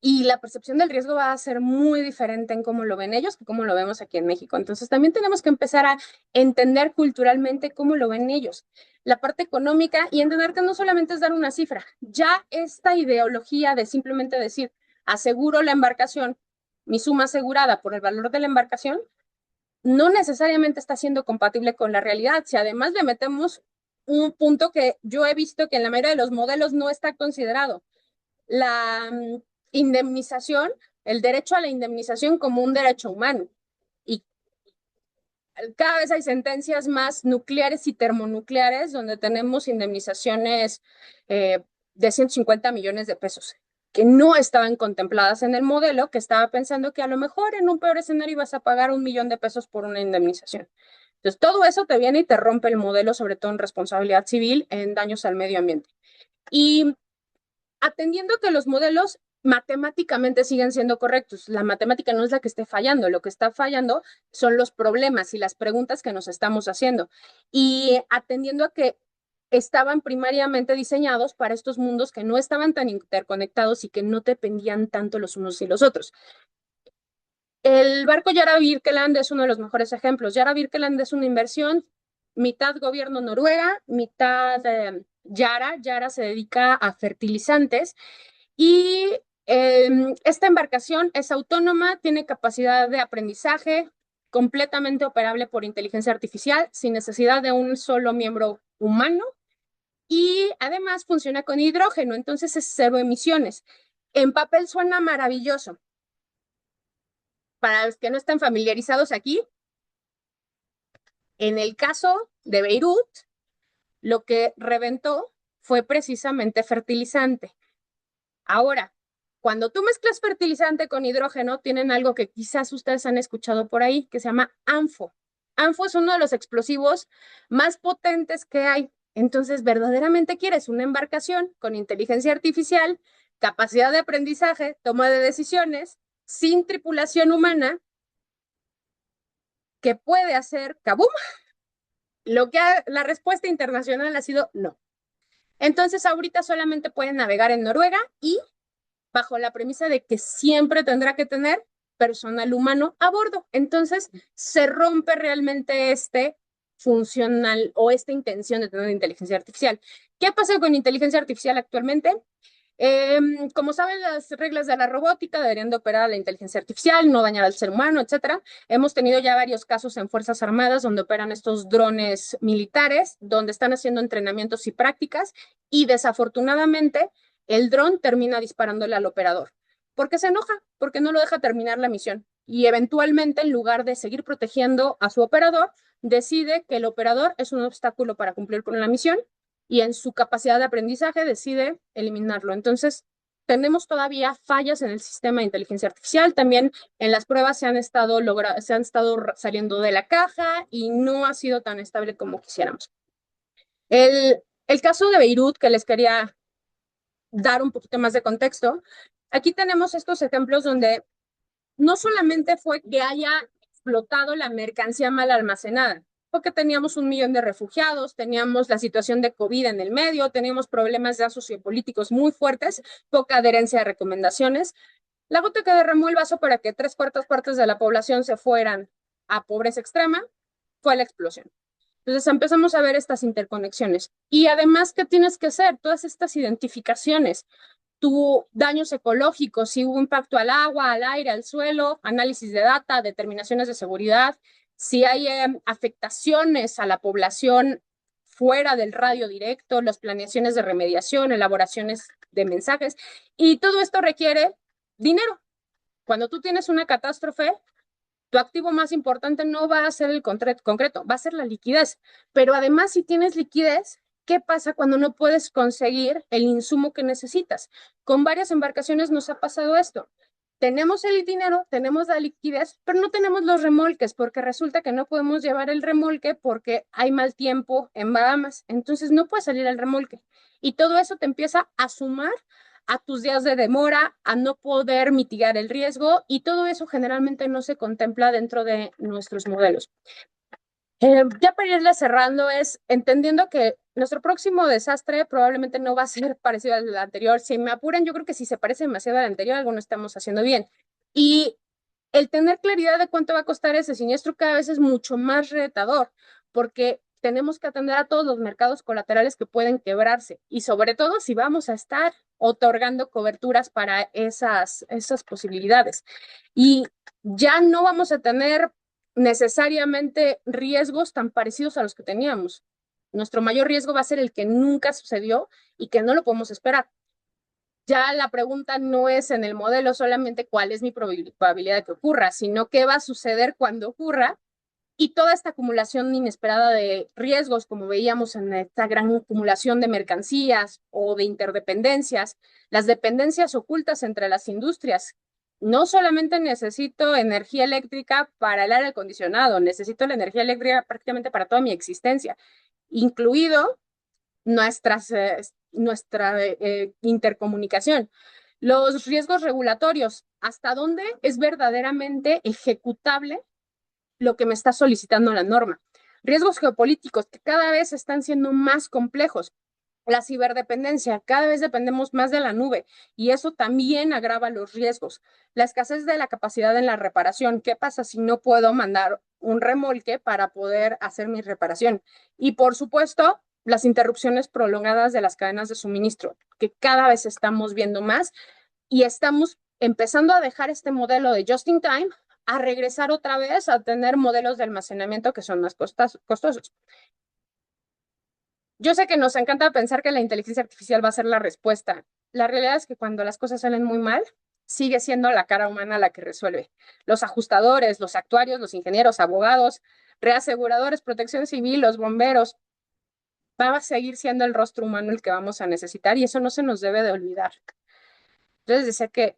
Y la percepción del riesgo va a ser muy diferente en cómo lo ven ellos que cómo lo vemos aquí en México. Entonces también tenemos que empezar a entender culturalmente cómo lo ven ellos, la parte económica y entender que no solamente es dar una cifra. Ya esta ideología de simplemente decir, aseguro la embarcación, mi suma asegurada por el valor de la embarcación, no necesariamente está siendo compatible con la realidad. Si además le metemos un punto que yo he visto que en la mayoría de los modelos no está considerado, la indemnización, el derecho a la indemnización como un derecho humano. Y cada vez hay sentencias más nucleares y termonucleares donde tenemos indemnizaciones de 150 millones de pesos que no estaban contempladas en el modelo, que estaba pensando que a lo mejor en un peor escenario ibas a pagar 1 millón de pesos por una indemnización. Entonces, todo eso te viene y te rompe el modelo, sobre todo en responsabilidad civil, en daños al medio ambiente. Y atendiendo que los modelos matemáticamente siguen siendo correctos. La matemática no es la que esté fallando, lo que está fallando son los problemas y las preguntas que nos estamos haciendo. Y atendiendo a que estaban primariamente diseñados para estos mundos que no estaban tan interconectados y que no dependían tanto los unos y los otros. El barco Yara Birkeland es uno de los mejores ejemplos. Yara Birkeland es una inversión, mitad gobierno Noruega, mitad Yara. Yara se dedica a fertilizantes y esta embarcación es autónoma, tiene capacidad de aprendizaje, completamente operable por inteligencia artificial, sin necesidad de un solo miembro humano y además funciona con hidrógeno, entonces es cero emisiones. En papel suena maravilloso. Para los que no están familiarizados aquí, En el caso de Beirut, lo que reventó fue precisamente fertilizante. Ahora, cuando tú mezclas fertilizante con hidrógeno, tienen algo que quizás ustedes han escuchado por ahí, que se llama ANFO. ANFO es uno de los explosivos más potentes que hay. Entonces, verdaderamente quieres una embarcación con inteligencia artificial, capacidad de aprendizaje, toma de decisiones, sin tripulación humana, que puede hacer kabum. La respuesta internacional ha sido no. Entonces, ahorita solamente pueden navegar en Noruega y bajo la premisa de que siempre tendrá que tener personal humano a bordo. Entonces, se rompe realmente este funcional o esta intención de tener inteligencia artificial. ¿Qué pasa con inteligencia artificial actualmente? Como saben, las reglas de la robótica deberían de operar la inteligencia artificial, no dañar al ser humano, etcétera. Hemos tenido ya varios casos en Fuerzas Armadas donde operan estos drones militares, donde están haciendo entrenamientos y prácticas, y desafortunadamente el dron termina disparándole al operador. Porque se enoja, porque no lo deja terminar la misión. Y eventualmente, en lugar de seguir protegiendo a su operador, decide que el operador es un obstáculo para cumplir con la misión y en su capacidad de aprendizaje decide eliminarlo. Entonces, tenemos todavía fallas en el sistema de inteligencia artificial. También en las pruebas se han estado saliendo de la caja y no ha sido tan estable como quisiéramos. El caso de Beirut, que les quería dar un poquito más de contexto, aquí tenemos estos ejemplos donde no solamente fue que haya explotado la mercancía mal almacenada, porque teníamos 1 millón de refugiados, teníamos la situación de COVID en el medio, teníamos problemas ya sociopolíticos muy fuertes, poca adherencia a recomendaciones. La gota que derramó el vaso para que 3/4 partes de la población se fueran a pobreza extrema fue la explosión. Entonces empezamos a ver estas interconexiones. Y además, ¿qué tienes que hacer? Todas estas identificaciones, tuvo daños ecológicos, si hubo impacto al agua, al aire, al suelo, análisis de data, determinaciones de seguridad, si hay afectaciones a la población fuera del radio directo, las planeaciones de remediación, elaboraciones de mensajes, y todo esto requiere dinero. Cuando tú tienes una catástrofe, tu activo más importante no va a ser el concreto, va a ser la liquidez. Pero además, si tienes liquidez, ¿qué pasa cuando no puedes conseguir el insumo que necesitas? Con varias embarcaciones nos ha pasado esto. Tenemos el dinero, tenemos la liquidez, pero no tenemos los remolques porque resulta que no podemos llevar el remolque porque hay mal tiempo en Bahamas. Entonces no puede salir el remolque. Y todo eso te empieza a sumar a tus días de demora, a no poder mitigar el riesgo y todo eso generalmente no se contempla dentro de nuestros modelos. Ya para irle cerrando es entendiendo que nuestro próximo desastre probablemente no va a ser parecido al anterior. Si me apuran, yo creo que si se parece demasiado al anterior, algo no estamos haciendo bien. Y el tener claridad de cuánto va a costar ese siniestro cada vez es mucho más retador, porque tenemos que atender a todos los mercados colaterales que pueden quebrarse y sobre todo si vamos a estar otorgando coberturas para esas posibilidades. Y ya no vamos a tener necesariamente riesgos tan parecidos a los que teníamos. Nuestro mayor riesgo va a ser el que nunca sucedió y que no lo podemos esperar. Ya la pregunta no es en el modelo solamente cuál es mi probabilidad de que ocurra, sino qué va a suceder cuando ocurra y toda esta acumulación inesperada de riesgos, como veíamos en esta gran acumulación de mercancías o de interdependencias, las dependencias ocultas entre las industrias. No solamente necesito energía eléctrica para el aire acondicionado, necesito la energía eléctrica prácticamente para toda mi existencia, incluido nuestra intercomunicación. Los riesgos regulatorios, ¿hasta dónde es verdaderamente ejecutable lo que me está solicitando la norma? Riesgos geopolíticos que cada vez están siendo más complejos. La ciberdependencia, cada vez dependemos más de la nube y eso también agrava los riesgos. La escasez de la capacidad en la reparación. ¿Qué pasa si no puedo mandar un remolque para poder hacer mi reparación? Y por supuesto, las interrupciones prolongadas de las cadenas de suministro, que cada vez estamos viendo más y estamos empezando a dejar este modelo de just in time a regresar otra vez a tener modelos de almacenamiento que son más costosos. Yo sé que nos encanta pensar que la inteligencia artificial va a ser la respuesta. La realidad es que cuando las cosas salen muy mal, sigue siendo la cara humana la que resuelve. Los ajustadores, los actuarios, los ingenieros, abogados, reaseguradores, protección civil, los bomberos, va a seguir siendo el rostro humano el que vamos a necesitar y eso no se nos debe de olvidar. Entonces decía que,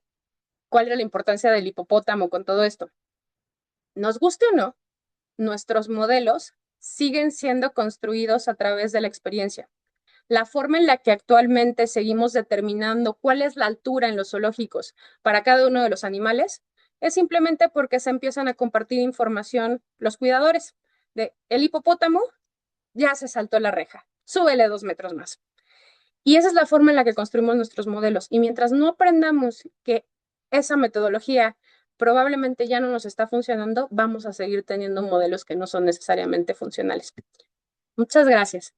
¿cuál era la importancia del hipopótamo con todo esto? Nos guste o no, nuestros modelos siguen siendo construidos a través de la experiencia. La forma en la que actualmente seguimos determinando cuál es la altura en los zoológicos para cada uno de los animales es simplemente porque se empiezan a compartir información los cuidadores de el hipopótamo ya se saltó la reja, súbele 2 metros más. Y esa es la forma en la que construimos nuestros modelos. Y mientras no aprendamos que esa metodología probablemente ya no nos está funcionando, vamos a seguir teniendo modelos que no son necesariamente funcionales. Muchas gracias.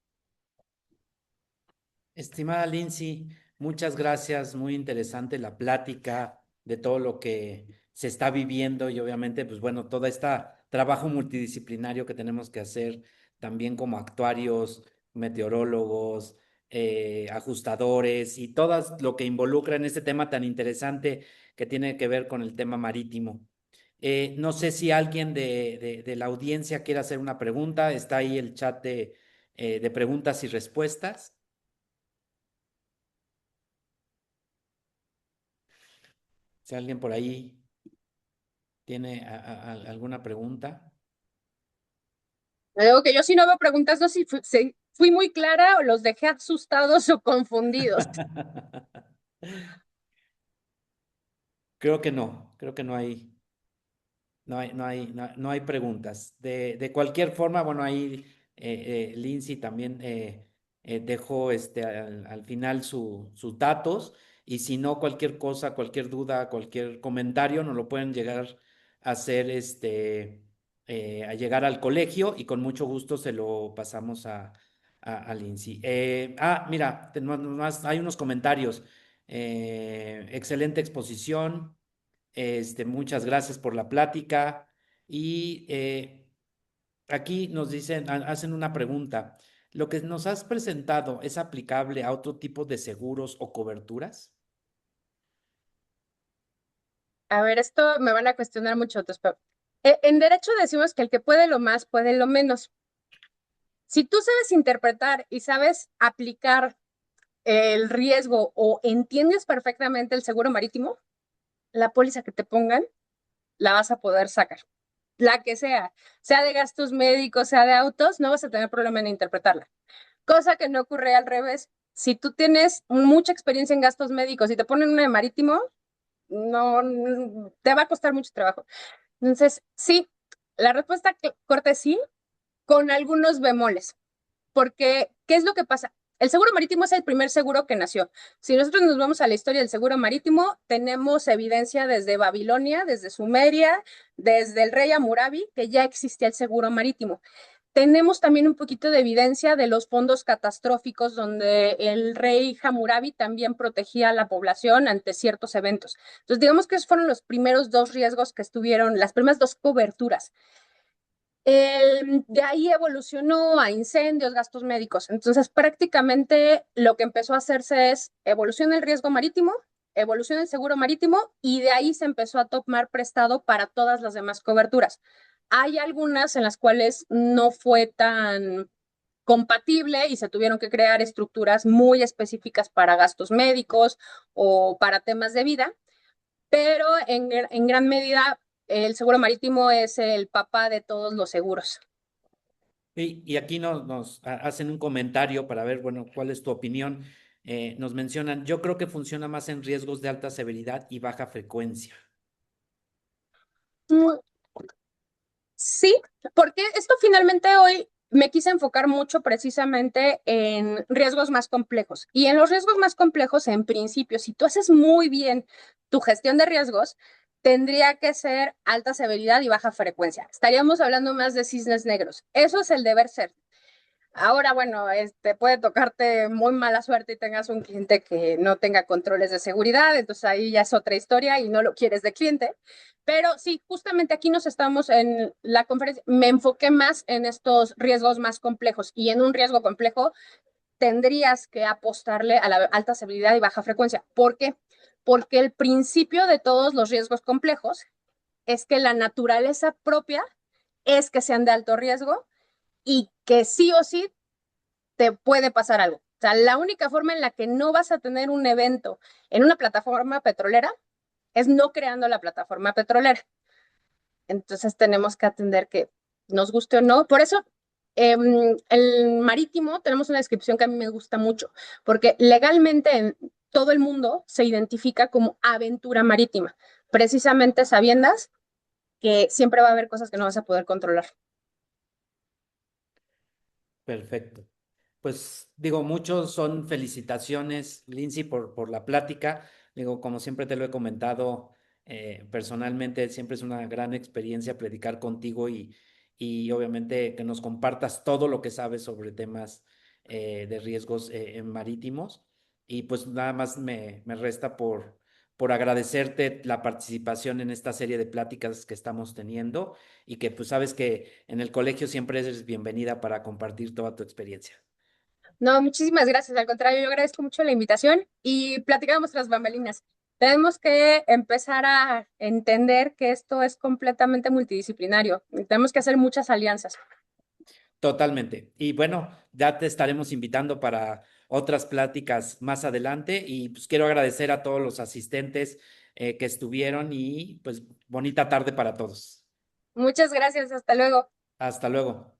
Estimada Lindsay, muchas gracias, muy interesante la plática de todo lo que se está viviendo y obviamente, pues bueno, todo este trabajo multidisciplinario que tenemos que hacer también como actuarios, meteorólogos, ajustadores y todo lo que involucra en este tema tan interesante que tiene que ver con el tema marítimo. No sé si alguien de la audiencia quiere hacer una pregunta, está ahí el chat de preguntas y respuestas. Si alguien por ahí tiene alguna pregunta. Digo que yo si no hago preguntas, no sé si fui muy clara o los dejé asustados o confundidos. Creo que no hay preguntas. De cualquier forma, bueno, ahí Lindsay también dejó al final sus datos y si no, cualquier cosa, cualquier duda, cualquier comentario, nos lo pueden llegar a hacer, a llegar al colegio y con mucho gusto se lo pasamos a Lindsay. Mira, hay unos comentarios. Excelente exposición. Muchas gracias por la plática. Y aquí nos dicen, hacen una pregunta. ¿Lo que nos has presentado es aplicable a otro tipo de seguros o coberturas? A ver, esto me van a cuestionar mucho otros, pero en derecho decimos que el que puede lo más, puede lo menos. Si tú sabes interpretar y sabes aplicar el riesgo o entiendes perfectamente el seguro marítimo, la póliza que te pongan la vas a poder sacar. La que sea de gastos médicos, sea de autos, no vas a tener problema en interpretarla. Cosa que no ocurre al revés. Si tú tienes mucha experiencia en gastos médicos y te ponen una de marítimo, no, te va a costar mucho trabajo. Entonces, sí, la respuesta corta es sí, con algunos bemoles. Porque, ¿qué es lo que pasa? El seguro marítimo es el primer seguro que nació. Si nosotros nos vamos a la historia del seguro marítimo, tenemos evidencia desde Babilonia, desde Sumeria, desde el rey Hammurabi, que ya existía el seguro marítimo. Tenemos también un poquito de evidencia de los fondos catastróficos donde el rey Hammurabi también protegía a la población ante ciertos eventos. Entonces, digamos que esos fueron los primeros dos riesgos que estuvieron, las primeras dos coberturas. De ahí evolucionó a incendios, gastos médicos. Entonces, prácticamente lo que empezó a hacerse es evolución del riesgo marítimo, evolución del seguro marítimo y de ahí se empezó a tomar prestado para todas las demás coberturas. Hay algunas en las cuales no fue tan compatible y se tuvieron que crear estructuras muy específicas para gastos médicos o para temas de vida, pero en gran medida el seguro marítimo es el papá de todos los seguros. Y aquí nos hacen un comentario para ver, bueno, cuál es tu opinión. Nos mencionan, yo creo que funciona más en riesgos de alta severidad y baja frecuencia. Sí, porque esto finalmente hoy me quise enfocar mucho precisamente en riesgos más complejos. Y en los riesgos más complejos, en principio, si tú haces muy bien tu gestión de riesgos, tendría que ser alta severidad y baja frecuencia. Estaríamos hablando más de cisnes negros. Eso es el deber ser. Ahora, bueno, puede tocarte muy mala suerte y tengas un cliente que no tenga controles de seguridad, entonces ahí ya es otra historia y no lo quieres de cliente. Pero sí, justamente aquí nos estamos en la conferencia, me enfoqué más en estos riesgos más complejos y en un riesgo complejo tendrías que apostarle a la alta severidad y baja frecuencia. ¿Por qué? Porque el principio de todos los riesgos complejos es que la naturaleza propia es que sean de alto riesgo y que sí o sí te puede pasar algo. O sea, la única forma en la que no vas a tener un evento en una plataforma petrolera es no creando la plataforma petrolera. Entonces tenemos que atender que nos guste o no. Por eso, el marítimo tenemos una descripción que a mí me gusta mucho, porque legalmente en todo el mundo se identifica como aventura marítima, precisamente sabiendas que siempre va a haber cosas que no vas a poder controlar. Perfecto. Pues digo, muchos son felicitaciones, Lindsay, por la plática. Digo, como siempre te lo he comentado personalmente, siempre es una gran experiencia predicar contigo y obviamente que nos compartas todo lo que sabes sobre temas de riesgos marítimos. Y pues nada más me resta por agradecerte la participación en esta serie de pláticas que estamos teniendo y que pues sabes que en el colegio siempre eres bienvenida para compartir toda tu experiencia. No, muchísimas gracias. Al contrario, yo agradezco mucho la invitación y platicamos tras bambalinas. Tenemos que empezar a entender que esto es completamente multidisciplinario y tenemos que hacer muchas alianzas. Totalmente. Y bueno, ya te estaremos invitando para otras pláticas más adelante y pues quiero agradecer a todos los asistentes que estuvieron y pues bonita tarde para todos. Muchas gracias. Hasta luego. Hasta luego.